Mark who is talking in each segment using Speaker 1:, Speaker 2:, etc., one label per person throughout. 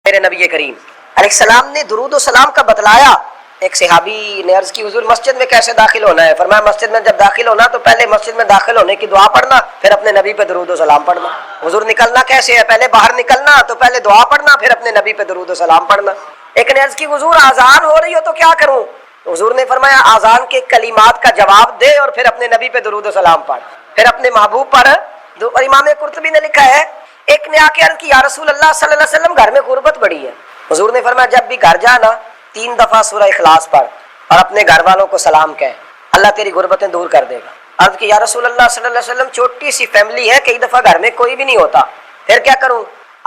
Speaker 1: میرے نبی کریم علیہ السلام نے درود و سلام کا بتلایا. ایک صحابی نے عرض کی حضور مسجد میں کیسے داخل ہونا ہے؟ فرمایا مسجد میں جب داخل ہونا تو پہلے مسجد میں داخل ہونے کی دعا پڑھنا, پھر اپنے نبی پہ درود و سلام پڑھنا. حضور نکلنا کیسے ہے؟ پہلے باہر نکلنا تو پہلے دعا پڑھنا, پھر اپنے نبی پہ درود و سلام پڑھنا. ایک نے عرض کی حضور اذان ہو رہی ہو تو کیا کروں؟ حضور نے فرمایا اذان کے کلمات کا جواب دے اور پھر اپنے نبی پہ درود و سلام پڑھ, پھر اپنے محبوب پر. اور امام قرطبی نے لکھا ہے ایک نے آ کے عرض کی یا رسول اللہ صلی اللہ علیہ وسلم گھر میں غربت بڑی ہے. حضور نے فرمایا جب بھی گھر جانا 3 دفعہ سورہ اخلاص پڑھ اور اپنے گھر والوں کو سلام کہے, اللہ تیری غربتیں دور کر دے گا. عرض کی یا رسول اللہ صلی اللہ علیہ وسلم چھوٹی سی فیملی ہے, کئی دفعہ گھر میں کوئی بھی نہیں ہوتا, پھر کیا کروں؟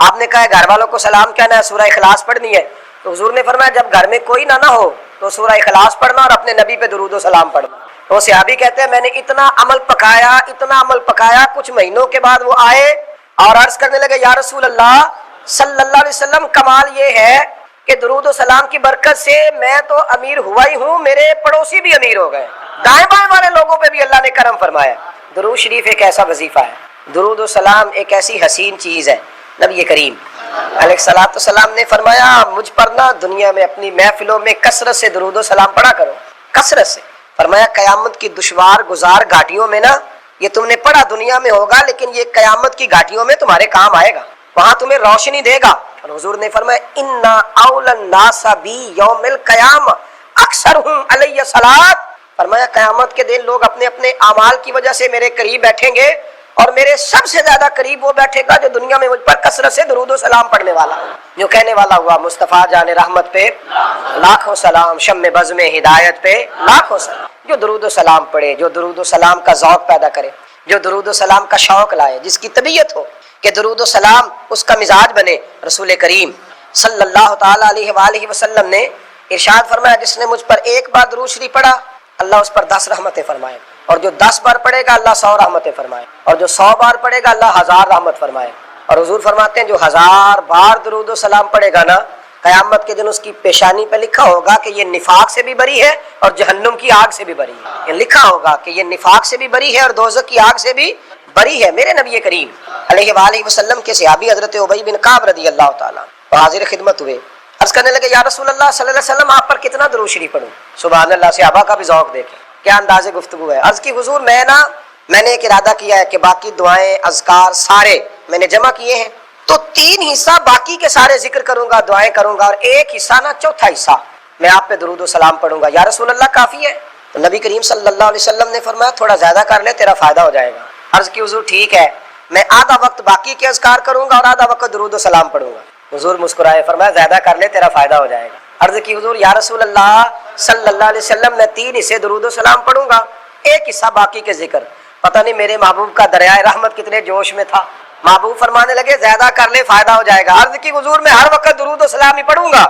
Speaker 1: آپ نے کہا گھر والوں کو سلام کہنا ہے, سورہ اخلاص پڑھنی ہے. تو حضور نے فرمایا جب گھر میں کوئی نہ ہو تو سورہ اخلاص پڑھنا اور اپنے نبی پہ درود و سلام پڑھنا. تو صحابی کہتے ہیں میں نے اتنا عمل پکایا, کچھ مہینوں کے بعد وہ آئے اور عرض کرنے لگے یا رسول اللہ صلی اللہ علیہ وسلم کمال یہ ہے کہ درود و سلام کی برکت سے میں تو امیر ہوا ہی ہوں, میرے پڑوسی بھی امیر ہو گئے, دائیں بائیں والے لوگوں پہ بھی اللہ نے کرم فرمایا. درود شریف ایک ایسا وظیفہ ہے, درود و سلام ایک ایسی حسین چیز ہے. نبی کریم علیہ الصلوۃ والسلام نے فرمایا مجھ پر نہ دنیا میں اپنی محفلوں میں کثرت سے درود و سلام پڑھا کرو, کثرت سے. فرمایا قیامت کی دشوار گزار گھاٹیوں میں نا یہ تم نے پڑھا دنیا میں ہوگا, لیکن یہ قیامت کی گھاٹیوں میں تمہارے کام آئے گا, وہاں تمہیں روشنی دے گا. اور حضور نے فرمایا انا اول الناس بی یوم القیامہ اکثرہم علی صلاۃ. فرمایا قیامت کے دن لوگ اپنے اپنے اعمال کی وجہ سے میرے قریب بیٹھیں گے اور میرے سب سے زیادہ قریب وہ بیٹھے گا جو دنیا میں مجھ پر کثرت سے درود و سلام پڑھنے والا, جو کہنے والا ہوا مصطفیٰ جان رحمت پہ لاکھوں سلام, شم بزم ہدایت پہ لاکھوں سلام. جو درود و سلام پڑھے, جو درود و سلام کا ذوق پیدا کرے, جو درود و سلام کا شوق لائے, جس کی طبیعت ہو کہ درود و سلام اس کا مزاج بنے. رسول کریم صلی اللہ تعالی علیہ وآلہ وسلم نے ارشاد فرمایا جس نے مجھ پر ایک بار درود شریف پڑھا اللہ اس پر 10 رحمتیں فرمائے, اور جو 10 بار پڑھے گا اللہ 100 رحمتیں فرمائے, اور جو 100 بار پڑھے گا اللہ 1000 رحمت فرمائے. اور حضور فرماتے ہیں جو 1000 بار درود و سلام پڑھے گا نا قیامت کے دن اس کی پیشانی پہ لکھا ہوگا کہ یہ نفاق سے بھی بری ہے اور جہنم کی آگ سے بھی بری ہے. یہ لکھا ہوگا کہ یہ نفاق سے بھی بری ہے اور دوزخ کی آگ سے بھی بری ہے. میرے نبی کریم علیہ وآلہ وسلم کے صحابی حضرت ابی بن کعب رضی اللہ تعالیٰ حاضر خدمت ہوئے, عرض کرنے لگے یا رسول اللہ صلی اللہ علیہ وسلم آپ پر کتنا درود شریف پڑھوں؟ سبحان اللہ, صحابہ کا بھی ذوق دیکھیں کیا انداز گفتگو ہے. عرض کی حضور میں نے ایک ارادہ کیا ہے کہ باقی دعائیں اذکار سارے میں نے جمع کیے ہیں, تو 3 حصہ باقی کے سارے ذکر کروں گا, دعائیں کروں گا, اور ایک حصہ نا چوتھا حصہ میں آپ پہ درود و سلام پڑھوں گا. یا رسول اللہ کافی ہے؟ تو نبی کریم صلی اللہ علیہ وسلم نے فرمایا تھوڑا زیادہ کر لے تیرا فائدہ ہو جائے گا. عرض کی حضور ٹھیک ہے, میں آدھا وقت باقی کے اذکار کروں گا اور آدھا وقت درود و سلام پڑھوں گا. حضور مسکرائے, فرمایا زیادہ کر لے تیرا فائدہ ہو جائے گا. عرض کی حضور یا رسول اللہ صلی اللہ علیہ وسلم میں 3 حصے درود و سلام پڑھوں گا, ایک حصہ باقی کے ذکر. پتہ نہیں میرے محبوب کا دریائے رحمت کتنے جوش میں تھا, محبوب فرمانے لگے زیادہ کر لے فائدہ ہو جائے گا. عرض کی حضور میں ہر وقت درود و سلام ہی پڑھوں گا.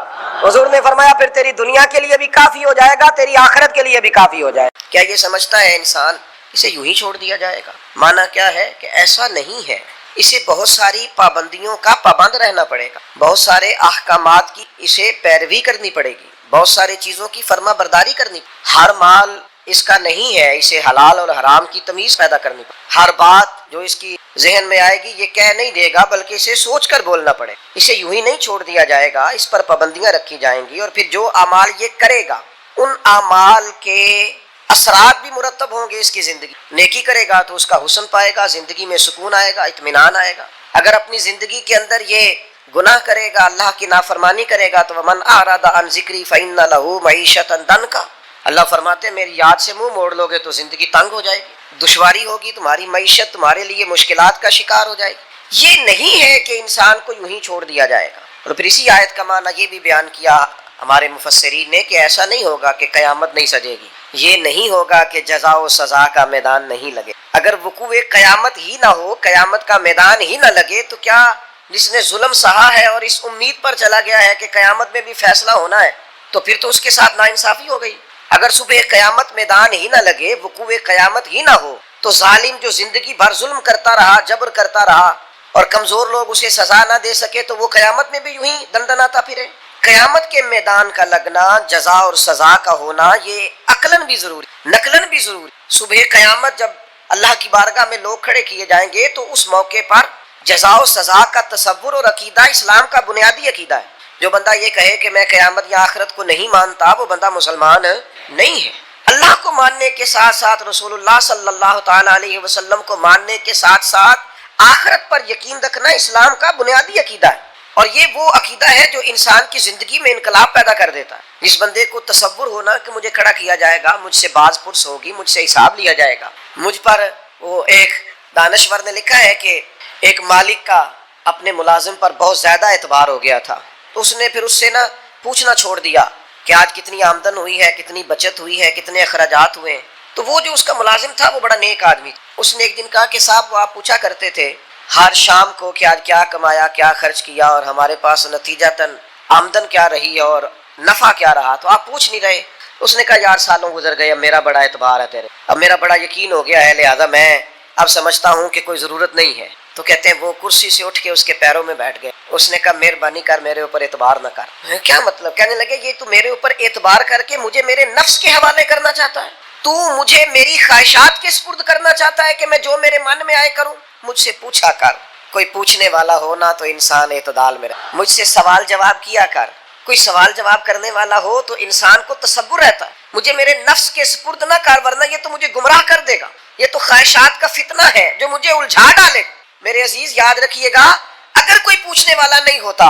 Speaker 1: حضور نے فرمایا پھر تیری دنیا کے لیے بھی کافی ہو جائے گا, تیری آخرت کے لیے بھی کافی ہو جائے گا. کیا یہ سمجھتا ہے انسان اسے یوں ہی چھوڑ دیا جائے گا؟ مانا کیا ہے کہ ایسا نہیں ہے, اسے بہت ساری پابندیوں کا پابند رہنا پڑے گا, بہت سارے احکامات کی اسے پیروی کرنی پڑے گی, بہت ساری چیزوں کی فرما برداری کرنی. ہر مال اس کا نہیں ہے, اسے حلال اور حرام کی تمیز پیدا کرنی پڑے. ہر بات جو اس کی ذہن میں آئے گی یہ کہہ نہیں دے گا بلکہ اسے سوچ کر بولنا پڑے. اسے یوں ہی نہیں چھوڑ دیا جائے گا, اس پر پابندیاں رکھی جائیں گی, اور پھر جو اعمال یہ کرے گا ان اعمال کے اثرات بھی مرتب ہوں گے اس کی زندگی. نیکی کرے گا تو اس کا حسن پائے گا, زندگی میں سکون آئے گا, اطمینان آئے گا. اگر اپنی زندگی کے اندر یہ گناہ کرے گا, اللہ کی نافرمانی کرے گا, تو ومن اعرض عن ذکری فإن له معیشۃ ضنکا. اللہ فرماتے ہیں میری یاد سے منہ موڑ لو گے تو زندگی تنگ ہو جائے گی, دشواری ہوگی, تمہاری معیشت تمہارے لیے مشکلات کا شکار ہو جائے گی. یہ نہیں ہے کہ انسان کو یوں ہی چھوڑ دیا جائے گا. اور پھر اسی آیت کا معنی یہ بھی بیان کیا ہمارے مفسرین نے کہ ایسا نہیں ہوگا کہ قیامت نہیں سجے گی, یہ نہیں ہوگا کہ جزا و سزا کا میدان نہیں لگے. اگر وقوع قیامت ہی نہ ہو, قیامت کا میدان ہی نہ لگے, تو کیا جس نے ظلم سہا ہے اور اس امید پر چلا گیا ہے کہ قیامت میں بھی فیصلہ ہونا ہے, تو پھر تو اس کے ساتھ ناانصافی ہو گئی. اگر صبح قیامت میدان ہی نہ لگے, وقوع قیامت ہی نہ ہو, تو ظالم جو زندگی بھر ظلم کرتا رہا, جبر کرتا رہا, اور کمزور لوگ اسے سزا نہ دے سکے, تو وہ قیامت میں بھی یوں ہی دندناتا پھرے. قیامت کے میدان کا لگنا, جزا اور سزا کا ہونا, یہ عقلاً بھی ضروری, نقلاً بھی ضروری. صبح قیامت جب اللہ کی بارگاہ میں لوگ کھڑے کیے جائیں گے تو اس موقع پر جزا و سزا کا تصور اور عقیدہ اسلام کا بنیادی عقیدہ ہے. جو بندہ یہ کہے کہ میں قیامت یا آخرت کو نہیں مانتا وہ بندہ مسلمان نہیں ہے۔ اللہ کو ماننے کے ساتھ ساتھ رسول اللہ صلی اللہ تعالی علیہ وسلم کو ماننے کے ساتھ ساتھ آخرت پر یقین رکھنا اسلام کا بنیادی عقیدہ ہے، اور یہ وہ عقیدہ ہے جو انسان کی زندگی میں انقلاب پیدا کر دیتا ہے۔ جس بندے کو تصور ہونا کہ مجھے کھڑا کیا جائے گا، مجھ سے باز پرس ہوگی، مجھ سے حساب لیا جائے گا، مجھ پر وہ ایک دانشور نے لکھا ہے کہ ایک مالک کا اپنے ملازم پر بہت زیادہ اعتبار ہو گیا تھا، تو اس نے پھر اس سے نا پوچھنا چھوڑ دیا کہ آج کتنی آمدن ہوئی ہے، کتنی بچت ہوئی ہے، کتنے اخراجات ہوئے ہیں۔ تو وہ جو اس کا ملازم تھا وہ بڑا نیک آدمی تھا، اس نے ایک دن کہا کہ صاحب وہ آپ پوچھا کرتے تھے ہر شام کو کہ آج کیا کمایا، کیا خرچ کیا، اور ہمارے پاس نتیجتاً آمدن کیا رہی اور نفع کیا رہا، تو آپ پوچھ نہیں رہے۔ اس نے کہا یار سالوں گزر گئے، اب میرا بڑا اعتبار ہے تیرے، اب میرا بڑا یقین ہو گیا ہے، لہذا میں اب سمجھتا ہوں کہ کوئی ضرورت نہیں ہے۔ تو کہتے ہیں وہ کرسی سے اٹھ کے اس کے پیروں میں بیٹھ گئے۔ اس نے کہا مہربانی کر میرے اوپر اعتبار نہ کر۔ کیا مطلب؟ کہنے لگے یہ تو میرے اوپر اعتبار کر کے مجھے میرے نفس کے حوالے کرنا چاہتا ہے، تو مجھے میری خواہشات کے سپرد کرنا چاہتا ہے کہ میں جو میرے من میں آئے کروں۔ مجھ سے پوچھا کر، کوئی پوچھنے والا ہو نا تو انسان اعتدال میں رہے، مجھ سے سوال جواب کیا کر، کوئی سوال جواب کرنے والا ہو تو انسان کو تصور رہتا ہے، مجھے میرے نفس کے سپرد نہ کر ورنہ یہ تو مجھے گمراہ کر دے گا، یہ تو خواہشات کا فتنہ ہے جو مجھے الجھا ڈالے۔ میرے عزیز یاد رکھیے گا، اگر کوئی پوچھنے والا نہیں ہوتا،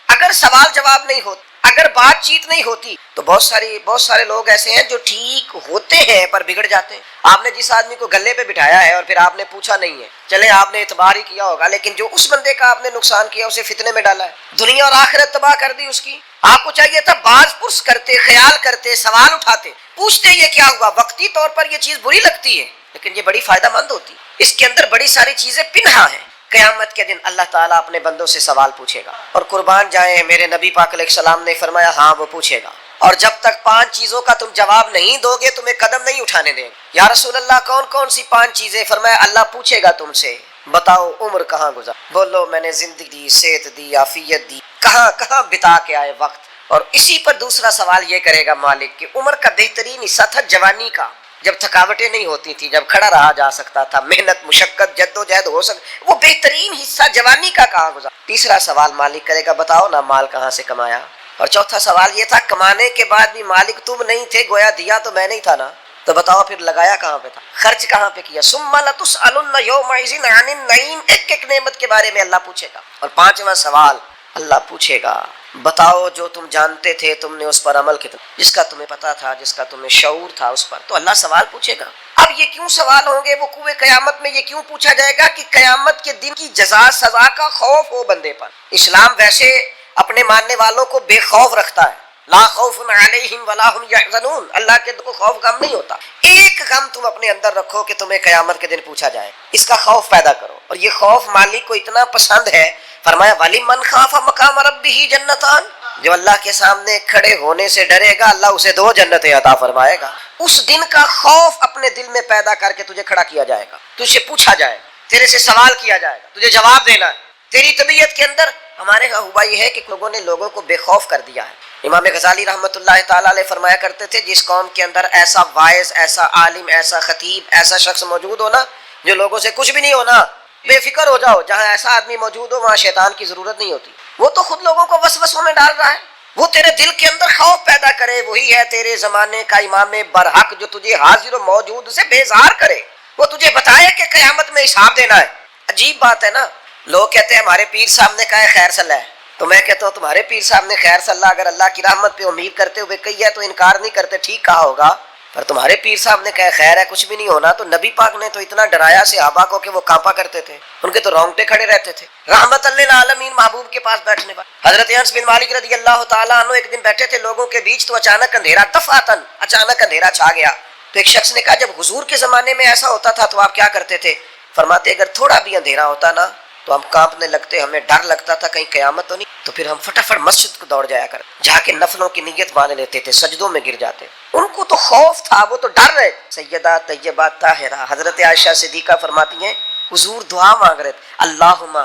Speaker 1: اگر سوال جواب نہیں ہوتا، اگر بات چیت نہیں ہوتی، تو بہت سارے لوگ ایسے ہیں جو ٹھیک ہوتے ہیں پر بگڑ جاتے ہیں۔ آپ نے جس آدمی کو گلے پہ بٹھایا ہے اور پھر آپ نے پوچھا نہیں ہے، چلے آپ نے اعتبار ہی کیا ہوگا، لیکن جو اس بندے کا آپ نے نقصان کیا اسے فتنے میں ڈالا ہے، دنیا اور آخرت تباہ کر دی اس کی۔ آپ کو چاہیے تھا باز پرس کرتے، خیال کرتے، سوال اٹھاتے، پوچھتے یہ کیا ہوا۔ وقتی طور پر یہ چیز بری لگتی ہے لیکن یہ بڑی فائدہ مند ہوتی ہے، اس کے اندر بڑی ساری چیزیں پنہا ہیں۔ قیامت کے دن اللہ تعالیٰ اپنے بندوں سے سوال پوچھے گا، اور قربان جائیں میرے نبی پاک علیہ السلام نے فرمایا ہاں وہ پوچھے گا، اور جب تک 5 چیزوں کا تم جواب نہیں دو گے تمہیں قدم نہیں اٹھانے دیں گے۔ یا رسول اللہ کون کون سی 5 چیزیں؟ فرمایا اللہ پوچھے گا تم سے، بتاؤ عمر کہاں گزار، بولو میں نے زندگی دی، صحت دی، عافیت دی، کہاں بتا کے آئے وقت۔ اور اسی پر دوسرا سوال یہ کرے گا مالک کہ عمر کا بہترین حصہ تھا جوانی کا، جب تھکاوٹیں نہیں ہوتی تھی، جب کھڑا رہا جا سکتا تھا، محنت مشقت جد و جہد ہو سکتا، وہ بہترین حصہ جوانی کا کہاں گزارا۔ تیسرا سوال مالک کرے گا بتاؤ نا مال کہاں سے کمایا۔ اور چوتھا سوال یہ تھا کمانے کے بعد بھی مالک تم نہیں تھے، گویا دیا تو میں نہیں تھا نا، تو بتاؤ پھر لگایا کہاں پہ تھا، خرچ کہاں پہ کیا۔ ثم لتسألن یومئذ عن النعیم، ایک نعمت کے بارے میں اللہ پوچھے گا۔ اور 5واں سوال اللہ پوچھے گا بتاؤ جو تم جانتے تھے تم نے اس پر عمل کتنا، جس کا تمہیں پتا تھا، جس کا تمہیں شعور تھا اس پر، تو اللہ سوال پوچھے گا۔ اب یہ کیوں سوال ہوں گے وقوع قیامت میں، یہ کیوں پوچھا جائے گا کہ قیامت کے دن کی جزا سزا کا خوف ہو بندے پر۔ اسلام ویسے اپنے ماننے والوں کو بے خوف رکھتا ہے، لا خوف علیہم ولا هم يحزنون، اللہ کے کو خوف غم نہیں ہوتا۔ ایک غم تم اپنے اندر رکھو کہ تمہیں قیامت کے دن پوچھا جائے، اس کا خوف پیدا کرو، اور یہ خوف مالک کو اتنا پسند ہے، فرمایا وَلِمَنْ خَافَ مَقَامَ رَبِّهِ جَنَّتَانِ، جو اللہ کے سامنے کھڑے ہونے سے ڈرے گا اللہ اسے 2 جنتیں عطا فرمائے گا۔ اس دن کا خوف اپنے دل میں پیدا کر کے تجھے کھڑا کیا جائے گا، تجھ سے پوچھا جائے گا، تیرے سے سوال کیا جائے گا، تجھے جواب دینا ہے۔ تیری طبیعت کے اندر ہمارے ہاں ہوا یہ ہے کہ لوگوں نے لوگوں کو بے خوف کر دیا ہے۔ امام غزالی رحمۃ اللہ تعالیٰ علیہ فرمایا کرتے تھے جس قوم کے اندر ایسا واعظ، ایسا عالم، ایسا خطیب، ایسا شخص موجود ہونا جو لوگوں سے کچھ بھی نہیں ہونا، بے فکر ہو جاؤ، جہاں ایسا آدمی موجود ہو وہاں شیطان کی ضرورت نہیں ہوتی، وہ تو خود لوگوں کو وسوسوں میں ڈال رہا ہے، وہ تیرے دل کے اندر خوف پیدا کرے، وہی ہے تیرے زمانے کا امام برحق جو تجھے حاضر و موجود سے بیزار کرے، وہ تجھے بتائے کہ قیامت میں حساب دینا ہے۔ عجیب بات ہے نا، لوگ کہتے ہیں ہمارے پیر صاحب نے کہا ہے خیر صلی ہے، تو میں کہتا ہوں تمہارے پیر صاحب نے خیر صلی اگر اللہ کی رحمت پہ امید کرتے ہوئے کہی ہے تو انکار نہیں کرتے، ٹھیک کہا ہوگا، پر تمہارے پیر صاحب نے کہا خیر ہے کچھ بھی نہیں ہونا، تو نبی پاک نے تو اتنا ڈرایا صحابہ کو کہ وہ کانپا کرتے تھے، ان کے تو رونگٹے کھڑے رہتے تھے۔ رحمت للعالمین محبوب کے پاس بیٹھنے پر حضرت انس بن مالک رضی اللہ تعالیٰ عنہ ایک دن بیٹھے تھے لوگوں کے بیچ، تو اچانک اندھیرا دفعتاً اچانک اندھیرا چھا گیا، تو ایک شخص نے کہا جب حضور کے زمانے میں ایسا ہوتا تھا تو آپ کیا کرتے تھے؟ فرماتے اگر تھوڑا بھی اندھیرا ہوتا نا تو ہم کانپنے لگتے، ہمیں ڈر لگتا تھا کہیں قیامت تو نہیں، تو پھر ہم فٹافٹ مسجد کو دوڑ جایا کر، جا کے نفلوں کی نیت باندھ لیتے تھے، سجدوں میں گر جاتے، ان کو تو خوف تھا، وہ تو ڈر رہے۔ سیدہ طیبہ طاہرہ حضرت عائشہ صدیقہ فرماتی ہیں حضور دعا مانگ رہے تھے اللہم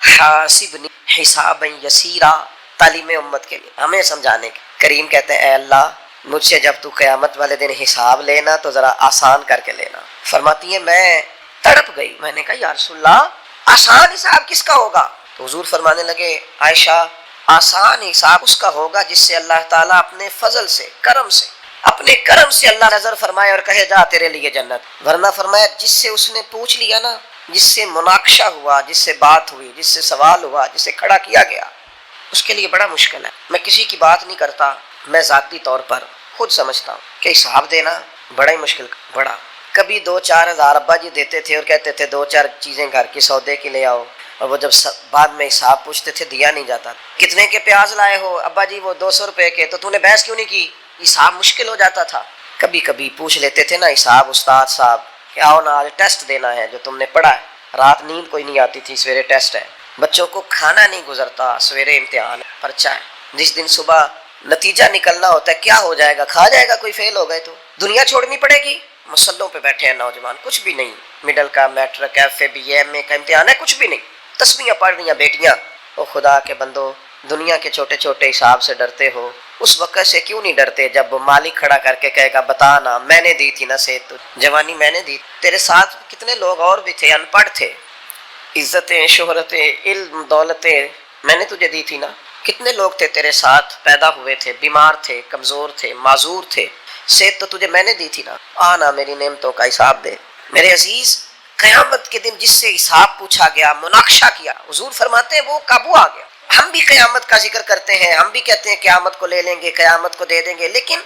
Speaker 1: حاسبنی حسابا یسیرا، تعلیم امت کے لیے ہمیں سمجھانے کے۔ کریم کہتے ہیں اے اللہ مجھ سے جب تو قیامت والے دن حساب لینا تو ذرا آسان کر کے لینا۔ فرماتی ہیں میں تڑپ گئی، میں نے کہا یا رسول اللہ آسان حساب کس کا ہوگا؟ تو حضور فرمانے لگے عائشہ آسان حساب اس کا ہوگا جس سے اللہ تعالیٰ اپنے فضل سے، اپنے کرم سے اللہ نظر فرمائے اور کہے جا تیرے لیے جنت. ورنہ فرمایا جس سے اس نے پوچھ لیا نا، جس سے مناقشہ ہوا، جس سے بات ہوئی، جس سے سوال ہوا، جس سے کھڑا کیا گیا، اس کے لیے بڑا مشکل ہے. میں کسی کی بات نہیں کرتا، میں ذاتی طور پر خود سمجھتا ہوں کہ حساب دینا بڑا ہی مشکل. بڑا کبھی 2-4 ہزار ابا جی دیتے تھے اور کہتے تھے 2-4 چیزیں گھر کی سودے کی لے آؤ، اور وہ جب بعد میں حساب پوچھتے تھے دیا نہیں جاتا. کتنے کے پیاز لائے ہو ابا جی؟ وہ 200 روپے کے. تو تو نے بحث کیوں نہیں کی؟ حساب مشکل ہو جاتا تھا. کبھی کبھی پوچھ لیتے تھے نا حساب استاد صاحب کہ آؤ نا آج ٹیسٹ دینا ہے جو تم نے پڑھا ہے. رات نیند کوئی نہیں آتی تھی، سویرے ٹیسٹ ہے. بچوں کو کھانا نہیں گزرتا، سویرے امتحان ہے، پرچہ ہے. جس دن صبح نتیجہ نکلنا ہوتا ہے کیا ہو جائے گا، کھا جائے گا کوئی، فیل ہو گئے تو دنیا چھوڑنی پڑے گی. مسلوں پہ بیٹھے ہیں نوجوان، کچھ بھی نہیں. مڈل کا، matric, F A, B A, M A کا امتحان ہے، کچھ بھی نہیں. تسبیحاں پڑھ رہی ہیں بیٹیاں. او خدا کے بندو، دنیا کے چھوٹے چھوٹے حساب سے ڈرتے ہو، اس وقت سے کیوں نہیں ڈرتے جب مالک کھڑا کر کے کہے گا بتا نا، میں نے دی تھی نا صحت، جوانی میں نے دی. تیرے ساتھ کتنے لوگ اور بھی تھے، ان پڑھ تھے، عزتیں، شہرتیں، علم، دولتیں میں نے تجھے دی تھی نا. کتنے لوگ تھے تیرے ساتھ پیدا ہوئے تھے، بیمار تھے، کمزور تھے، معذور تھے، صحت تو تجھے میں نے دی تھی نا. آنا میری نعمتوں کا حساب دے. میرے عزیز، قیامت کے دن جس سے حساب پوچھا گیا، مناقشہ کیا، حضور فرماتے ہیں وہ قابو آ گیا. ہم بھی قیامت کا ذکر کرتے ہیں، ہم بھی کہتے ہیں قیامت کو لے لیں گے، قیامت کو دے دیں گے، لیکن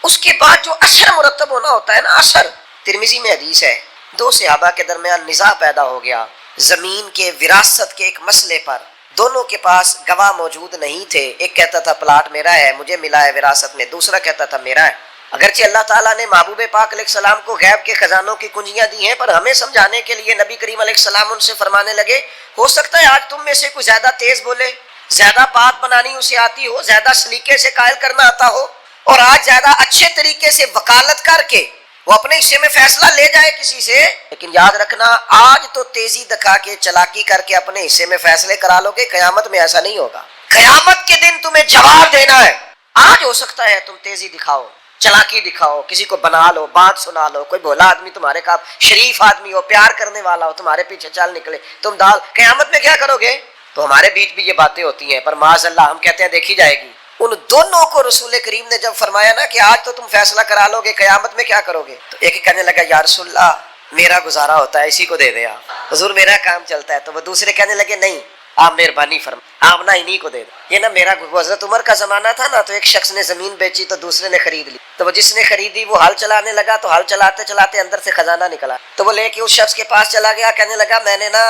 Speaker 1: اس کے بعد جو اثر مرتب ہونا ہوتا ہے نا، اثر. ترمذی میں حدیث ہے، 2 صحابہ کے درمیان نزاع پیدا ہو گیا زمین کے وراثت کے ایک مسئلے پر. دونوں کے پاس گواہ موجود نہیں تھے. ایک کہتا تھا پلاٹ میرا ہے، مجھے ملا ہے وراثت میں، دوسرا کہتا تھا میرا ہے. اگرچہ اللہ تعالیٰ نے محبوب پاک علیہ السلام کو غیب کے خزانوں کی کنجیاں دی ہیں، پر ہمیں سمجھانے کے لیے نبی کریم علیہ السلام ان سے فرمانے لگے، ہو سکتا ہے آج تم میں سے کوئی زیادہ تیز بولے، زیادہ بات بنانی اسے آتی ہو، زیادہ سلیقے سے قائل کرنا آتا ہو، اور آج زیادہ اچھے طریقے سے وکالت کر کے وہ اپنے حصے میں فیصلہ لے جائے کسی سے. لیکن یاد رکھنا، آج تو تیزی دکھا کے، چلاکی کر کے اپنے حصے میں فیصلے کرا لو گے، قیامت میں ایسا نہیں ہوگا. قیامت کے دن تمہیں جواب دینا ہے. آج ہو سکتا ہے تم تیزی دکھاؤ، چلاکی دکھاؤ، کسی کو بنا لو، بات سنا لو، کوئی بھولا آدمی تمہارے کا شریف آدمی ہو، پیار کرنے والا ہو، تمہارے پیچھے چل نکلے، تم دال. قیامت میں کیا کرو گے؟ تو ہمارے بیچ بھی یہ باتیں ہوتی ہیں، پر معاذ اللہ ہم کہتے ہیں دیکھی جائے گی. ان دونوں کو رسول کریم نے جب فرمایا نا کہ آج تو تم فیصلہ کرا لو گے، قیامت میں کیا کرو گے، تو ایک کہنے لگا یا رسول اللہ میرا گزارا ہوتا ہے، اسی کو دے دے آپ، حضور میرا کام چلتا ہے. تو وہ دوسرے کہنے لگے نہیں، آپ مہربانی فرما، آپ نہ انہیں کو دے دو. یہ نا میرا، حضرت عمر کا زمانہ تھا نا، تو ایک شخص نے زمین بیچی تو دوسرے نے خرید لی. تو وہ جس نے خریدی وہ ہل چلانے لگا، تو ہل چلاتے چلاتے اندر سے خزانہ نکلا. تو وہ لے کے اس شخص کے پاس چلا گیا، کہنے لگا میں نے نا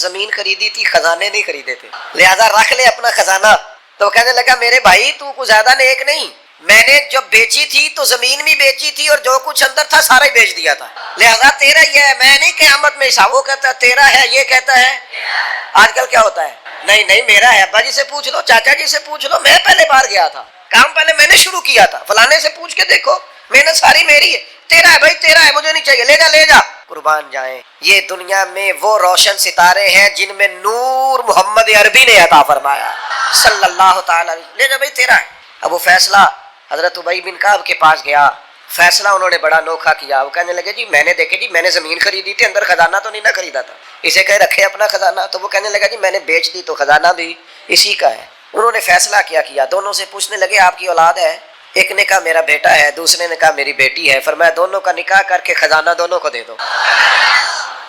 Speaker 1: زمین خریدی تھی، خزانے نہیں خریدے تھے، لہذا رکھ لے اپنا خزانہ. تو کہنے لگا میرے بھائی تو کچھ زیادہ نیک نہیں، میں نے جب بیچی تھی تو زمین بھی بیچی تھی اور جو کچھ اندر تھا سارا ہی بیچ دیا تھا، لہذا تیرا ہی ہے، میں نہیں قیامت میں حساب. وہ کہتا ہے تیرا ہے، یہ کہتا ہے. آج کل کیا ہوتا ہے، نہیں نہیں میرا ہے، ابا جی سے پوچھ لو، چاچا جی سے پوچھ لو، میں پہلے باہر گیا تھا، کام پہلے میں نے شروع کیا تھا، فلانے سے پوچھ کے دیکھو، محنت ساری میری ہے. تیرا ہے بھائی، تیرا ہے، مجھے نہیں چاہیے، لے جا لے جا. قربان جائیں، یہ دنیا میں وہ روشن ستارے ہیں جن میں نور محمد عربی نے عطا فرمایا صلی اللہ تعالی. لے جا بھائی تیرا ہے. اب وہ فیصلہ حضرت ابی بن کعب کے پاس گیا، فیصلہ انہوں نے بڑا انوکھا کیا. وہ کہنے لگے جی میں نے دیکھے جی میں نے زمین خریدی تھی، اندر خزانہ تو نہیں نہ خریدا تھا، اسے کہے رکھے اپنا خزانہ. تو وہ کہنے لگا جی میں نے بیچ دی تو خزانہ بھی اسی کا ہے. انہوں نے فیصلہ کیا، دونوں سے پوچھنے لگے آپ کی اولاد ہے؟ ایک نے کہا میرا بیٹا ہے، دوسرے نے کہا میری بیٹی ہے. فرمایا دونوں کا نکاح کر کے خزانہ دونوں کو دے دو،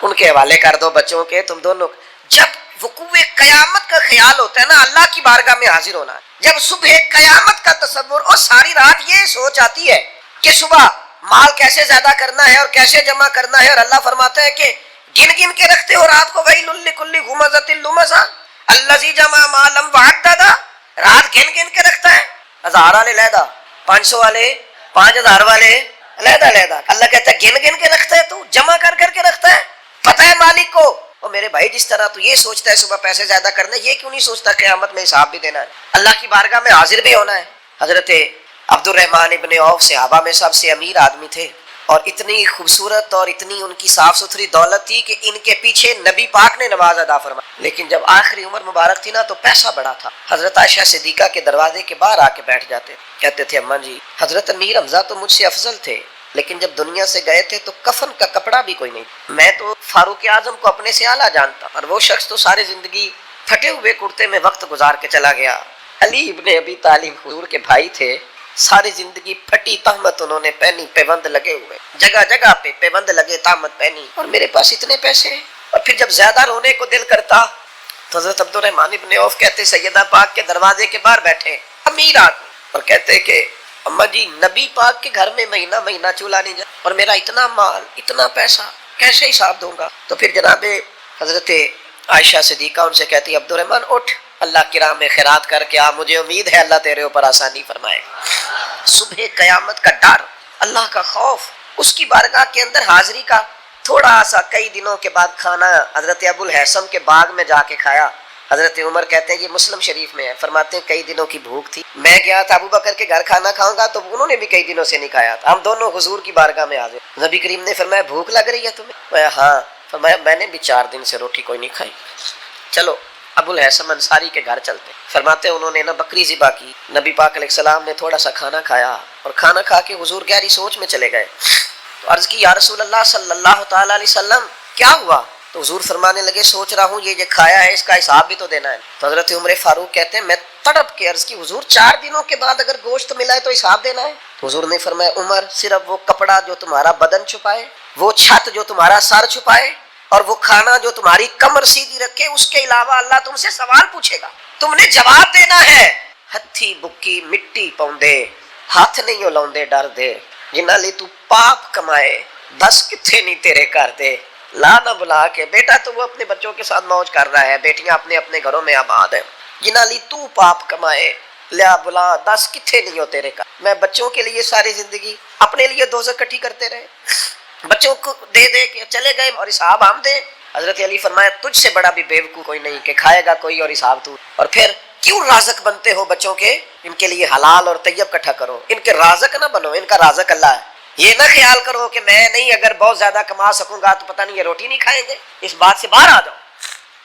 Speaker 1: ان کے حوالے کر دو بچوں کے، تم دونوں. جب وقوع قیامت کا خیال ہوتا ہے نا، اللہ کی بارگاہ میں حاضر ہونا ہے، جب صبح قیامت کا تصور اور ساری رات یہ سوچ آتی ہے کہ صبح مال کیسے زیادہ کرنا ہے اور کیسے جمع کرنا ہے، اور اللہ فرماتا ہے کہ گن گن کے رکھتے ہو رات کو، ویل لکل ہمزۃ لمزہ الذی جمع مالا وعددہ. رات گن گن کے رکھتا ہے، 1000 والے علیحدہ، 500 والے، 5000 والے علیحدہ علیحدہ. اللہ کہتا ہے گن گن کے رکھتا ہے، تو جمع کر کر کے رکھتا ہے، پتہ ہے مالک کو. اور میرے بھائی جس طرح تو یہ سوچتا ہے صبح پیسے زیادہ کرنے، یہ کیوں نہیں سوچتا قیامت میں حساب بھی دینا ہے، اللہ کی بارگاہ میں حاضر بھی ہونا ہے. حضرت عبد الرحمن ابن عوف صحابہ میں سب سے امیر آدمی تھے، اور اتنی خوبصورت اور اتنی ان کی صاف ستھری دولت تھی کہ ان کے پیچھے نبی پاک نے نماز ادا فرمائی. لیکن جب آخری عمر مبارک تھی نا تو پیسہ بڑا تھا. حضرت عائشہ صدیقہ کے دروازے کے باہر آ کے بیٹھ جاتے، کہتے تھے اماں جی حضرت امیر حمزہ تو مجھ سے افضل تھے، لیکن جب دنیا سے گئے تھے تو کفن کا کپڑا بھی کوئی نہیں. میں تو فاروق اعظم کو اپنے سے اعلیٰ جانتا، اور وہ شخص تو ساری زندگی پھٹے ہوئے کرتے میں وقت گزار کے چلا گیا. علی ابن ابی طالب حضور کے بھائی تھے، ساری زندگی پھٹی تہمت انہوں نے پہنی، پیوند لگے ہوئے، جگہ جگہ پہ پیوند لگے، تہمت پہنی، اور میرے پاس اتنے پیسے ہیں۔ اور پھر جب زیادہ رونے کو دل کرتا تو حضرت عبد الرحمن ابن عوف کہتے سیدہ پاک کے دروازے کے باہر بیٹھے، امیر آدمی، اور کہتے کہ اماں جی نبی پاک کے گھر میں مہینہ مہینہ چولہا نہیں جاتا، اور میرا اتنا مال اتنا پیسہ کیسے حساب دوں گا؟ تو پھر جناب حضرت عائشہ صدیقہ ان سے کہتی عبد الرحمن اٹھ، اللہ کی راہ میں خیرات کر کے آ، مجھے امید ہے اللہ تیرے اوپر آسانی فرمائے گا۔ صبح قیامت کا ڈر، اللہ کا خوف، اس کی بارگاہ کے اندر حاضری کا تھوڑا سا کئی دنوں کے بعد کھانا حضرت ابو الحسن کے باغ میں جا کے کھایا۔ حضرت عمر کہتے ہیں یہ مسلم شریف میں ہے، فرماتے ہیں کئی دنوں کی بھوک تھی، میں گیا تھا ابو بکر کے گھر کھانا کھاؤں گا تو انہوں نے بھی کئی دنوں سے نہیں کھایا تھا، ہم دونوں حضور کی بارگاہ میں حاضر۔ نبی کریم نے فرمایا بھوک لگ رہی ہے تمہیں؟ میں ہاں۔ فرمایا میں نے بھی 4 دن سے روٹی کوئی نہیں کھائی، چلو ابو الحسن انصاری کے گھر چلتے۔ فرماتے ہیں انہوں نے نا بکری ذبح کی، نبی پاک علیہ السلام نے تھوڑا سا کھانا کھایا، اور کھانا کھا کے حضور گہری سوچ میں چلے گئے۔ تو عرض کی یا رسول اللہ صلی اللہ تعالیٰ علیہ وسلم کیا ہوا؟ تو حضور فرمانے لگے سوچ رہا ہوں یہ جو کھایا ہے اس کا حساب بھی تو دینا ہے۔ تو حضرت عمر فاروق کہتے ہیں میں تڑپ کے عرض کی حضور 4 دنوں کے بعد اگر گوشت ملا ہے تو حساب دینا ہے؟ تو حضور نے فرمایا عمر صرف وہ کپڑا جو تمہارا بدن چھپائے، وہ چھت جو تمہارا سر چھپائے، اور وہ کھانا جو تمہاری کمر سیدھی رکھے، اس کے علاوہ اللہ تم سے سوال پوچھے گا، تم نے جواب دینا ہے۔ ہتھی بکی مٹی پاؤندے، ہاتھ نہیں ہلاؤندے ڈر دے، جنہاں لئی تو پاپ کمائے، 10 کتھے نہیں تیرے کر دے۔ لا نہ بلا کے بیٹا تو وہ اپنے بچوں کے ساتھ موج کر رہا ہے، بیٹیاں اپنے اپنے گھروں میں آباد ہیں، جنہاں لی تو پاپ کمائے، لیا بلا 10 کتھے نہیں ہو تیرے کا۔ میں بچوں کے لیے ساری زندگی اپنے لیے دوزخ کٹھی کرتے رہے، بچوں کو دے دے کے چلے گئے اور حساب ہم دیں۔ حضرت علی فرمایا تجھ سے بڑا بھی بیوقوف کوئی نہیں کہ کھائے گا کوئی اور حساب تو۔ اور پھر کیوں رازق بنتے ہو بچوں کے؟ ان کے لیے حلال اور طیب کٹھا کرو، ان کے رازق نہ بنو، ان کا رازق اللہ ہے۔ یہ نہ خیال کرو کہ میں نہیں اگر بہت زیادہ کما سکوں گا تو پتہ نہیں یہ روٹی نہیں کھائیں گے، اس بات سے باہر آ جاؤ،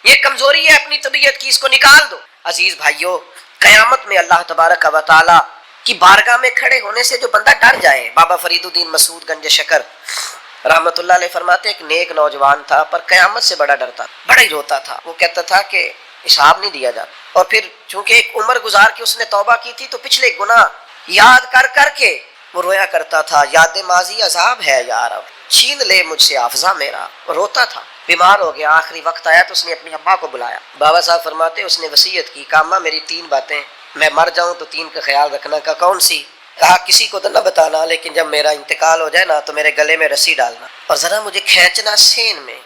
Speaker 1: یہ کمزوری ہے اپنی طبیعت کی، اس کو نکال دو۔ عزیز بھائیو، قیامت میں اللہ تبارک و تعالی کی بارگاہ میں کھڑے ہونے سے جو بندہ ڈر جائے، بابا فرید الدین مسعود گنج شکر رحمت اللہ علیہ فرماتے ایک نیک نوجوان تھا پر قیامت سے بڑا ڈرتا، بڑا ہی روتا تھا، وہ کہتا تھا کہ حساب نہیں دیا جاتا، اور پھر چونکہ ایک عمر گزار کے اس نے توبہ کی تھی تو پچھلے گناہ یاد کر کر کے وہ رویا کرتا تھا، یاد ماضی عذاب ہے یار اب چھین لے مجھ سے حافظہ میرا، وہ روتا تھا۔ بیمار ہو گیا، آخری وقت آیا تو اس نے اپنی اماں کو بلایا، بابا صاحب فرماتے اس نے وصیت کی کہ اماں میری 3 باتیں، میں مر جاؤں تو 3 کا خیال رکھنا۔ کا کون سی؟ کہا کسی کو تو نہ بتانا لیکن جب میرا انتقال ہو جائے نا تو میرے گلے میں رسی ڈالنا اور ذرا مجھے کھینچنا سین میں،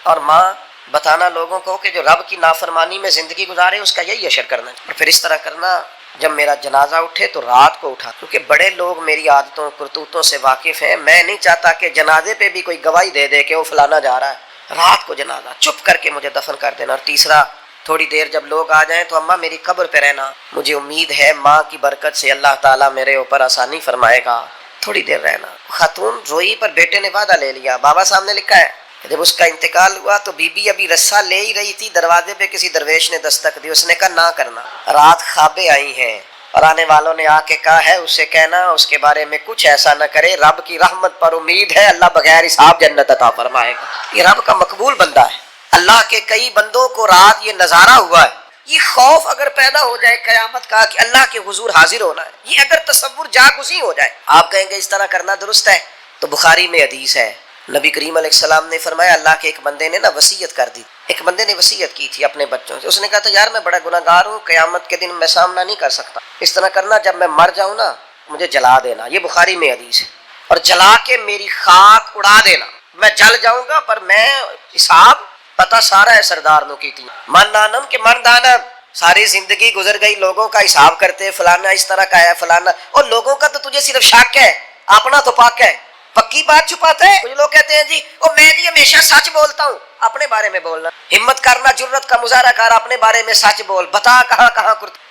Speaker 1: اور ماں بتانا لوگوں کو کہ جو رب کی نافرمانی میں زندگی گزارے اس کا یہی اشر کرنا، اور پھر اس طرح کرنا جب میرا جنازہ اٹھے تو رات کو اٹھا، کیونکہ بڑے لوگ میری عادتوں کرتوتوں سے واقف ہیں، میں نہیں چاہتا کہ جنازے پہ بھی کوئی گواہی دے دے کہ وہ فلانا جا رہا ہے، رات کو جنازہ چپ کر کے مجھے دفن کر دینا۔ اور تیسرا تھوڑی دیر جب لوگ آ جائیں تو اماں میری قبر پہ رہنا، مجھے امید ہے ماں کی برکت سے اللہ تعالیٰ میرے اوپر آسانی فرمائے گا، تھوڑی دیر رہنا۔ خاتون روئی پر بیٹے نے وعدہ لے لیا، بابا صاحب نے لکھا ہے جب اس کا انتقال ہوا تو بی بی ابھی رسہ لے ہی رہی تھی، دروازے پہ کسی درویش نے دستک دی، اس نے کہا نہ کرنا، رات خوابیں آئی ہیں اور آنے والوں نے آ کے کہا ہے اس سے کہنا اس کے بارے میں کچھ ایسا نہ کرے، رب کی رحمت پر امید ہے، اللہ بغیر حساب جنت عطا فرمائے گا۔ یہ رب کا مقبول بندہ ہے، اللہ کے کئی بندوں کو رات یہ نظارہ ہوا ہے۔ یہ خوف اگر پیدا ہو جائے قیامت کا کہ اللہ کے حضور حاضر ہونا ہے، یہ اگر تصور جاگزیں ہو جائے، آپ کہیں گے اس طرح کرنا درست ہے، تو بخاری میں حدیث ہے، نبی کریم علیہ السلام نے فرمایا اللہ کے ایک بندے نے نا وصیت کر دی، ایک بندے نے وصیت کی تھی اپنے بچوں سے، اس نے کہا تھا یار میں بڑا گناہ گار ہوں، قیامت کے دن میں سامنا نہیں کر سکتا، اس طرح کرنا جب میں مر جاؤں نا مجھے جلا دینا، یہ بخاری میں حدیث ہے، اور جلا کے میری خاک اڑا دینا، میں جل جاؤں گا پر میں حساب پتہ سارا ہے سردار نو کی تھی من نانم کے من دانم، ساری زندگی گزر گئی لوگوں کا حساب کرتے، فلانا اس طرح کا ہے فلانا، اور لوگوں کا تو تجھے صرف شک ہے، اپنا تو پاک ہے، پکی بات چھپاتا ہے۔ کچھ لوگ کہتے ہیں جی او میں جی ہمیشہ سچ بولتا ہوں، اپنے بارے میں بولنا، ہمت کرنا جرت کا مظاہرہ کر، اپنے بارے میں سچ بول، بتا کہاں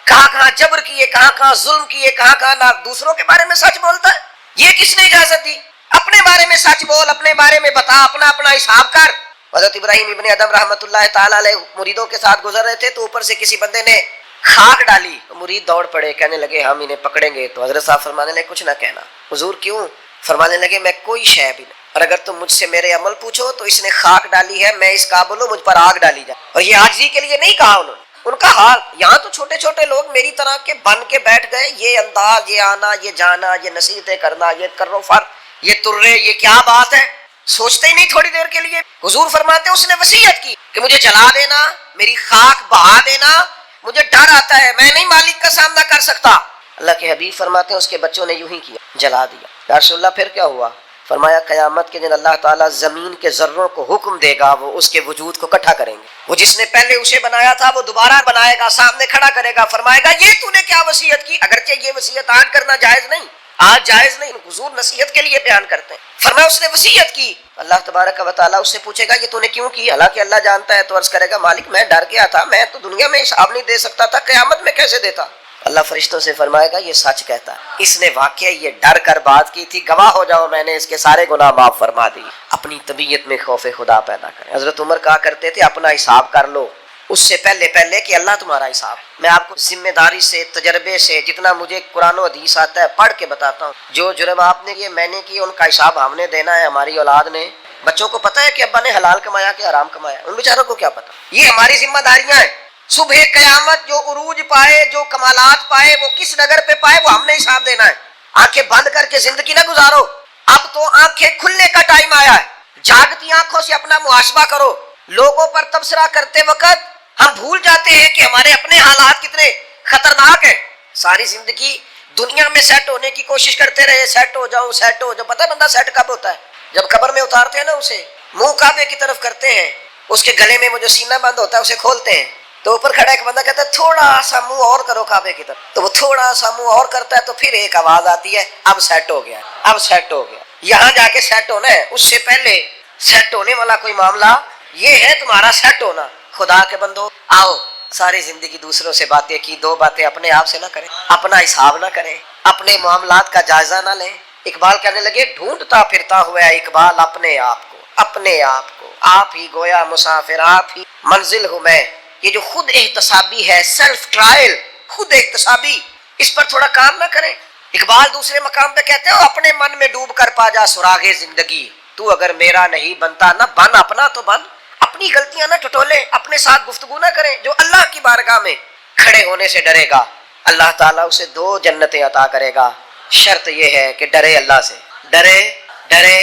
Speaker 1: کہاں جبر کیے، کہاں ظلم کیے، کہاں نہ دوسروں کے بارے میں سچ بولتا ہے، یہ کس نے اجازت دی؟ اپنے بارے میں سچ بول، اپنے بارے میں بتا، اپنا حساب کر۔ حضرت ابراہیم ابن ادم رحمۃ اللہ تعالیٰ علیہ مریدوں کے ساتھ گزر رہے تھے تو اوپر سے کسی بندے نے خاک ڈالی، مرید دوڑ پڑے، کہنے لگے ہم انہیں پکڑیں گے، تو حضرت صاحب فرمانے لگے کچھ نہ کہنا۔ حضور کیوں؟ فرمانے لگے میں کوئی شے بھی نہیں، اور اگر تم مجھ سے میرے عمل پوچھو تو اس نے خاک ڈالی ہے، میں اس قابل ہوں مجھ پر آگ ڈالی جائے، اور یہ عاجزی کے لیے نہیں کہا انہوں نے، ان کا حال یہاں تو چھوٹے چھوٹے لوگ میری طرح کے بن کے بیٹھ گئے، یہ انداز، یہ آنا، یہ جانا، یہ نصیحتیں کرنا، یہ کرو فر، یہ ترے، یہ کیا بات ہے، سوچتے ہی نہیں تھوڑی دیر کے لیے۔ حضور فرماتے ہیں اس نے وصیت کی کہ مجھے جلا دینا، میری خاک بہا دینا، مجھے ڈر آتا ہے، میں نہیں مالک کا سامنا کر سکتا۔ اللہ کے حبیب فرماتے ہیں اس کے بچوں نے یوں ہی کیا، جلا دیا۔ یا رسول اللہ پھر کیا ہوا؟ فرمایا قیامت کے دن اللہ تعالیٰ زمین کے ذروں کو حکم دے گا، وہ اس کے وجود کو اکٹھا کریں گے، وہ جس نے پہلے اسے بنایا تھا وہ دوبارہ بنائے گا، سامنے کھڑا کرے گا، فرمائے گا یہ تو نے کیا وصیت کی؟ اگرچہ یہ وصیت آج کرنا جائز نہیں، آج جائز نہیں، حضور نصیحت کے لیے بیان کرتے ہیں۔ فرمایا اس نے وصیت کی، اللہ تبارک و تعالیٰ اس سے پوچھے گا یہ تو نے کیوں کی؟ حالانکہ اللہ جانتا ہے، تو عرض کرے گا مالک میں ڈر گیا تھا، میں تو دنیا میں حساب نہیں دے سکتا تھا، قیامت میں کیسے دیتا؟ اللہ فرشتوں سے فرمائے گا یہ سچ کہتا ہے، اس نے واقعی یہ ڈر کر بات کی تھی، گواہ ہو جاؤ میں نے اس کے سارے گناہ معاف فرما دی۔ اپنی طبیعت میں خوف خدا پیدا کریں۔ حضرت عمر کہا کرتے تھے اپنا حساب کر لو اس سے پہلے کہ اللہ تمہارا حساب۔ میں آپ کو ذمہ داری سے، تجربے سے، جتنا مجھے قرآن و حدیث آتا ہے پڑھ کے بتاتا ہوں، جو جرم آپ نے کیے میں نے کی، ان کا حساب ہم نے دینا ہے، ہماری اولاد نے۔ بچوں کو پتہ ہے کہ ابا نے حلال کمایا کہ حرام کمایا؟ ان بیچاروں کو کیا پتہ؟ یہ ہماری ذمہ داریاں ہیں۔ صبح قیامت جو عروج پائے، جو کمالات پائے، وہ کس نگر پہ پائے، وہ ہم نے حساب دینا ہے۔ آنکھیں بند کر کے زندگی نہ گزارو، اب تو آنکھیں کھلنے کا ٹائم آیا ہے، جاگتی آنکھوں سے اپنا محاسبہ کرو۔ لوگوں پر تبصرہ کرتے وقت ہم بھول جاتے ہیں کہ ہمارے اپنے حالات کتنے خطرناک ہیں۔ ساری زندگی دنیا میں سیٹ ہونے کی کوشش کرتے رہے، سیٹ ہو جاؤ، سیٹ ہو جاؤ۔ پتہ بندہ سیٹ کب ہوتا ہے؟ جب قبر میں اتارتے ہیں نا اسے، منہ کعبے کی طرف کرتے ہیں، اس کے گلے میں وہ جو سینہ بند ہوتا ہے اسے کھولتے ہیں، تو اوپر کھڑا ایک بندہ کہتا ہے تھوڑا سا منہ اور کرو کعبے کی طرف، تو وہ تھوڑا سا منہ اور کرتا ہے، تو پھر ایک آواز آتی ہے اب سیٹ ہو گیا، اب سیٹ ہو گیا۔ یہاں جا کے سیٹ ہونا ہے، اس سے پہلے سیٹ ہونے والا کوئی معاملہ یہ ہے تمہارا سیٹ ہونا۔ خدا کے بندو آؤ، ساری زندگی دوسروں سے باتیں کی، دو باتیں اپنے آپ سے نہ کریں، اپنا حساب نہ کریں، اپنے معاملات کا جائزہ نہ لیں۔ اقبال کہنے لگے ڈھونڈتا پھرتا ہوا ہے اقبال اپنے آپ کو، اپنے آپ کو، آپ ہی گویا مسافر، آپ ہی منزل ہوں میں۔ یہ جو خود احتسابی ہے، سیلف ٹرائل، خود احتسابی، اس پر تھوڑا کام نہ کریں۔ اقبال دوسرے مقام پہ کہتے ہو اپنے من میں ڈوب کر پا جا سراغ زندگی، تو اگر میرا نہیں بنتا نہ بن اپنا تو بن۔ اپنی غلطیاں نہ ٹٹولیں، اپنے ساتھ گفتگو نہ کریں۔ جو اللہ کی بارگاہ میں کھڑے ہونے سے ڈرے گا اللہ تعالیٰ اسے 2 جنتیں عطا کرے گا۔ شرط یہ ہے کہ ڈرے اللہ سے، ڈرے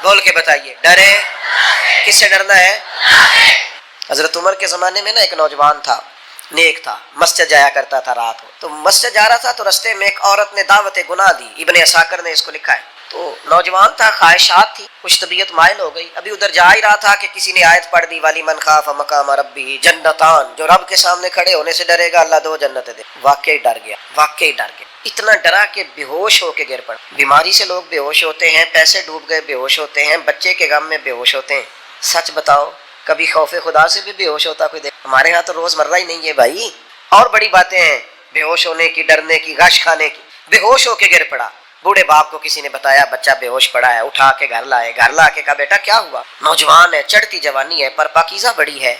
Speaker 1: بول کے بتائیے، ڈرے کس سے ڈرنا ہے؟ حضرت عمر کے زمانے میں نا ایک نوجوان تھا، نیک تھا، مسجد جایا کرتا تھا رات کو، تو مسجد جا رہا تھا تو رستے میں ایک عورت نے دعوت گناہ دی، ابن عساکر نے اس کو لکھا ہے۔ تو نوجوان تھا، خواہشات تھی، کچھ طبیعت مائل ہو گئی، ابھی ادھر جا ہی رہا تھا کہ کسی نے آیت پڑھ دی والی من خاف مقام ربی جنتان، جو رب کے سامنے کھڑے ہونے سے ڈرے گا اللہ 2 جنتیں دے۔ واقعی ڈر گیا، واقعی ڈر گیا، اتنا ڈرا کہ بے ہوش ہو کے گر پڑا۔ بیماری سے لوگ بے ہوش ہوتے ہیں، پیسے ڈوب گئے بے ہوش ہوتے ہیں، بچے کے غم میں بے ہوش ہوتے ہیں۔ سچ بتاؤ کبھی خوف خدا سے بھی بے ہوش ہوتا کوئی؟ ہمارے ہاں تو روز مرہ ہی نہیں ہے بھائی، اور بڑی باتیں ہیں بے ہوش ہونے کی، ڈرنے کی، غش کھانے کی۔ بے ہوش ہو کے گر پڑا، بوڑھے باپ کو کسی نے بتایا بچہ بے ہوش پڑا ہے، اٹھا کے گھر لائے، گھر لا کے کہا بیٹا کیا ہوا؟ نوجوان ہے، چڑھتی جوانی ہے، پر پاکیزہ بڑی ہے۔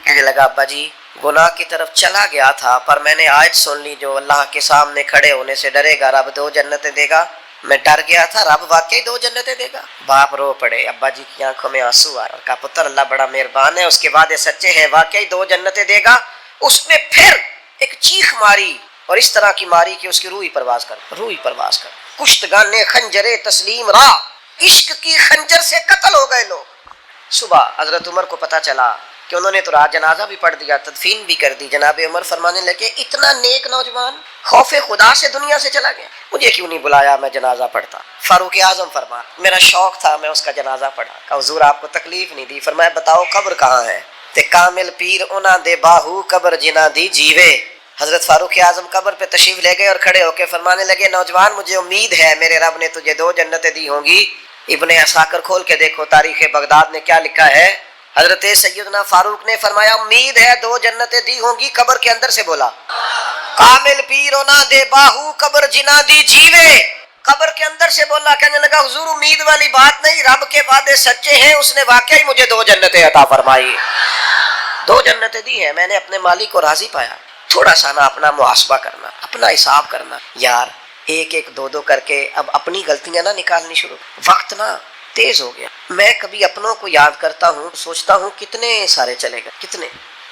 Speaker 1: کہنے لگا ابا جی گناہ کی طرف چلا گیا تھا، پر میں نے آیت سن لی جو اللہ کے سامنے کھڑے ہونے سے ڈرے گا رب 2 جنتیں دے گا، میں ڈر گیا تھا، رب واقعی 2 جنتیں دے گا۔ باپ رو پڑے، ابا جی کی آنکھوں میں آنسو آئے اور کہا پتر اللہ بڑا مہربان ہے، اس کے وعدے سچے ہیں، واقعی 2 جنتیں دے گا۔ اس نے پھر ایک چیخ ماری اور اس طرح کی ماری کہ اس کی روح پرواز کر کشتگان خنجر تسلیم را، عشق کی خنجر سے قتل ہو گئے لوگ۔ صبح حضرت عمر کو پتا چلا کہ انہوں نے تو رات جنازہ بھی پڑھ دیا، تدفین بھی کر دی۔ جناب عمر فرمانے لگے اتنا نیک نوجوان خوف خدا سے دنیا سے چلا گیا، مجھے کیوں نہیں بلایا میں جنازہ پڑھتا؟ فاروق اعظم فرما میرا شوق تھا میں اس کا جنازہ پڑھا۔ کہا حضور آپ کو تکلیف نہیں دی؟ فرمایا بتاؤ قبر کہاں ہے؟ تے کامل پیر انہاں دے باہو قبر جنہ دی جیوے۔ حضرت فاروق اعظم قبر پہ تشریف لے گئے اور کھڑے ہو کے فرمانے لگے نوجوان مجھے امید ہے میرے رب نے تجھے 2 جنتیں دی ہوں گی۔ ابن عساکر کھول کے دیکھو تاریخ بغداد نے کیا لکھا ہے۔ حضرت سیدنا فاروق نے فرمایا امید ہے 2 جنتیں دی ہوں گی، قبر کے اندر سے بولا کامل پیر انہاں دے باہو قبر جنہ دی جیوے، قبر کے اندر سے بولا۔ کہنے لگا حضور امید والی بات نہیں، رب کے وعدے سچے ہیں، اس نے واقعی مجھے 2 جنتیں عطا فرمائی، 2 جنتیں دی ہیں، میں نے اپنے مالک کو راضی پایا۔ تھوڑا سا نا اپنا محاسبہ کرنا، اپنا حساب کرنا یار، 1-1 2-2 کر کے اب اپنی غلطیاں نہ نکالنی شروع۔ وقت نا تیز ہو گیا، میں کبھی اپنوں کو یاد کرتا ہوں، سوچتا ہوں کتنے سارے چلے گئے، کتنے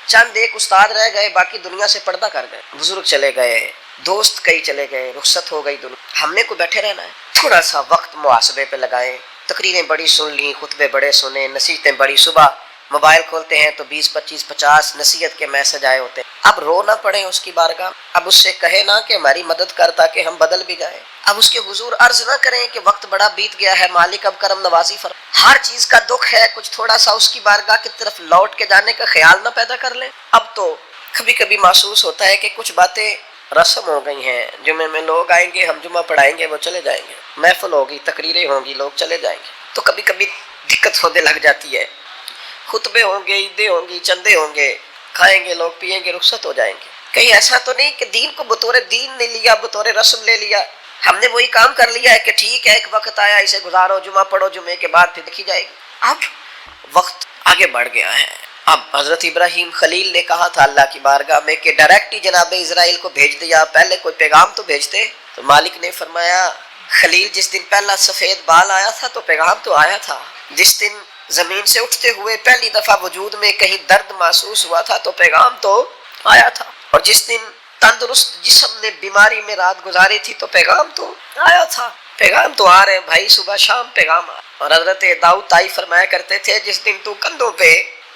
Speaker 1: چند ایک استاد رہ گئے، باقی دنیا سے پردہ کر گئے، بزرگ چلے گئے، دوست کئی چلے گئے، رخصت ہو گئی دنیا۔ ہم نے کو بیٹھے رہنا ہے، تھوڑا سا وقت محاسبے پہ لگائیں، تقریریں بڑی سن لیں، خطبے بڑے سنیں، نصیحتیں بڑی، صبح موبائل کھولتے ہیں تو 20 25 50 نصیحت کے میسج آئے ہوتے ہیں۔ اب رو نہ پڑے اس کی بارگاہ، اب اس سے کہے نہ کہ ہماری مدد کر تاکہ ہم بدل بھی جائیں، اب اس کے حضور عرض نہ کریں کہ وقت بڑا بیت گیا ہے مالک اب کرم نوازی فرما۔ ہر چیز کا دکھ ہے، کچھ تھوڑا سا اس کی بارگاہ کی طرف لوٹ کے جانے کا خیال نہ پیدا کر لیں۔ اب تو کبھی کبھی محسوس ہوتا ہے کہ کچھ باتیں رسم ہو گئی ہیں، جمعے میں لوگ آئیں گے، ہم جمعہ پڑھائیں گے، وہ چلے جائیں گے، محفل ہوگی، تقریریں ہوں گی، لوگ چلے جائیں گے، تو کبھی کبھی دقت ہونے لگ جاتی ہے۔ خطبے ہوں گے، عیدیں ہوں گی، چندے ہوں گے، کھائیں گے لوگ، پیئیں گے، رخصت ہو جائیں گے۔ کہیں ایسا تو نہیں کہ دین کو بطور دین نے لیا، بطور رسم لے لیا، ہم نے وہی کام کر لیا ہے کہ ٹھیک ہے ایک وقت آیا اسے گزارو، جمعہ پڑھو، جمعے کے بعد پھر دیکھی جائے گی۔ اب وقت آگے بڑھ گیا ہے۔ اب حضرت ابراہیم خلیل نے کہا تھا اللہ کی بارگاہ میں کہ ڈائریکٹ ہی جناب اسرائیل کو بھیج دیا، پہلے کوئی پیغام تو بھیجتے۔ تو مالک نے فرمایا خلیل جس دن پہلا سفید بال آیا تھا تو پیغام تو آیا تھا، جس دن زمین سے اٹھتے ہوئے پہلی دفعہ وجود میں کہیں درد محسوس ہوا تھا تو پیغام تو آیا تھا، اور جس دن تندرست جسم نے بیماری میں رات گزاری تھی تو پیغام تو آیا تھا۔ پیغام تو آ رہے ہیں بھائی، صبح شام پیغام آ رہے۔ اور حضرت داؤد طائی فرمایا کرتے تھے جس دن تو کندھوں پہ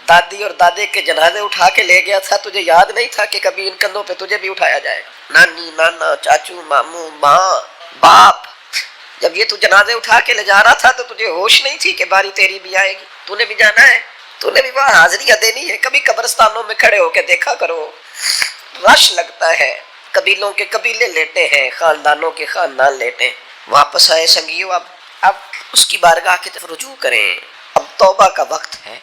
Speaker 1: دادی اور دادے کے جنازے اٹھا کے لے گیا تھا تجھے یاد نہیں تھا کہ کبھی ان کندھوں پہ تجھے بھی اٹھایا جائے گا۔ نانی، نانا، چاچو، ماموں، ماں، باپ، جب یہ تو جنازے اٹھا کے لے جا رہا تھا تو تجھے ہوش نہیں تھی کہ باری تیری بھی آئے گی، تو نے بھی جانا ہے، تو نے بھی وہاں حاضریاں دینی ہے۔ کبھی قبرستانوں میں کھڑے ہو کے دیکھا کرو، رش لگتا ہے، قبیلوں کے قبیلے لیٹے ہیں، خاندانوں کے خاندان لیٹے ہیں۔ واپس آئے سنگیو، اب اس کی بارگاہ کی طرف رجوع کریں، اب توبہ کا وقت ہے،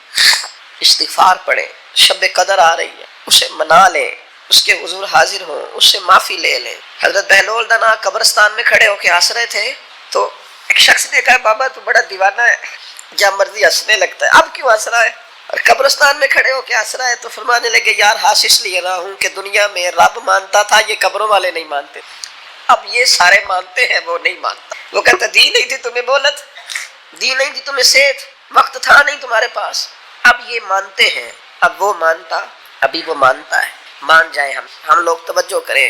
Speaker 1: استغفار پڑھیں، شب قدر آ رہی ہے، اسے منا لیں، اس کے حضور حاضر ہوں، اس سے معافی لے لیں۔ حضرت بہلول دنا قبرستان میں کھڑے ہو کے ہنس رہے تھے تو ایک شخص نے کہا بابا تو بڑا دیوانہ ہے، جب مرضی ہنسنے لگتا ہے، اب کیوں ہنس رہا ہے؟ اور قبرستان میں کھڑے ہو کے ہنس رہا ہے تو فرمانے لگے یار ہنس اس لیے رہا ہوں کہ دنیا میں رب مانتا تھا، یہ قبروں والے نہیں مانتے، اب یہ سارے مانتے ہیں، وہ نہیں مانتا۔ وہ کہتا دی نہیں تھی تمہیں مہلت، دی نہیں تھی تمہیں صحت، وقت تھا نہیں تمہارے پاس، اب یہ مانتے ہیں، اب وہ مانتا، ابھی وہ مانتا ہے، مان جائیں ہم لوگ توجہ کریں،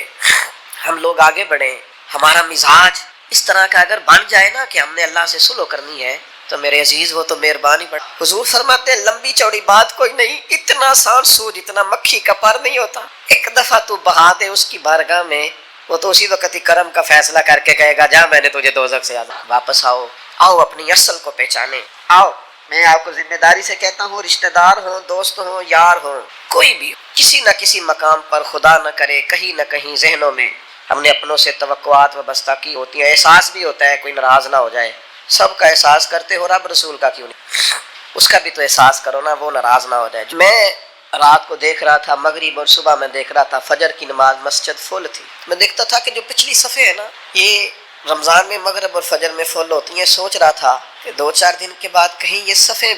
Speaker 1: ہم لوگ آگے بڑھیں، ہمارا مزاج اس طرح کا اگر بن جائے نا کہ ہم نے اللہ سے صلح کرنی ہے تو میرے عزیز وہ تو مہربانی بڑھ۔ حضور فرماتے ہیں لمبی چوڑی بات کوئی نہیں، اتنا آسان سو جتنا مکھی کا پر نہیں ہوتا، ایک دفعہ تو بہا دے اس کی بارگاہ میں، وہ تو اسی وقت ہی کرم کا فیصلہ کر کے کہے گا جا میں نے تجھے دوزخ سے آزاد۔ واپس آؤ، آؤ اپنی اصل کو پہچانیں، آؤ میں آپ کو ذمہ داری سے کہتا ہوں، رشتہ دار ہوں، دوست ہوں، یار ہوں، کوئی بھی ہو، کسی نہ کسی مقام پر خدا نہ کرے کہیں نہ کہیں ذہنوں میں ہم نے اپنوں سے توقعات وابستہ کی ہوتی ہیں، احساس بھی ہوتا ہے کوئی ناراض نہ ہو جائے، سب کا احساس کرتے ہو، رب رسول کا کیوں نہیں، اس کا بھی تو احساس کرو نا، وہ ناراض نہ ہو جائے۔ میں رات کو دیکھ رہا تھا، مغرب اور صبح میں دیکھ رہا تھا، فجر کی نماز مسجد فل تھی، میں دیکھتا تھا کہ جو پچھلی صفیں ہیں نا یہ رمضان میں مغرب اور فجر میں فل ہوتی ہیں، سوچ رہا تھا کہ 2 4 دن کے بعد کہیں یہ صفیں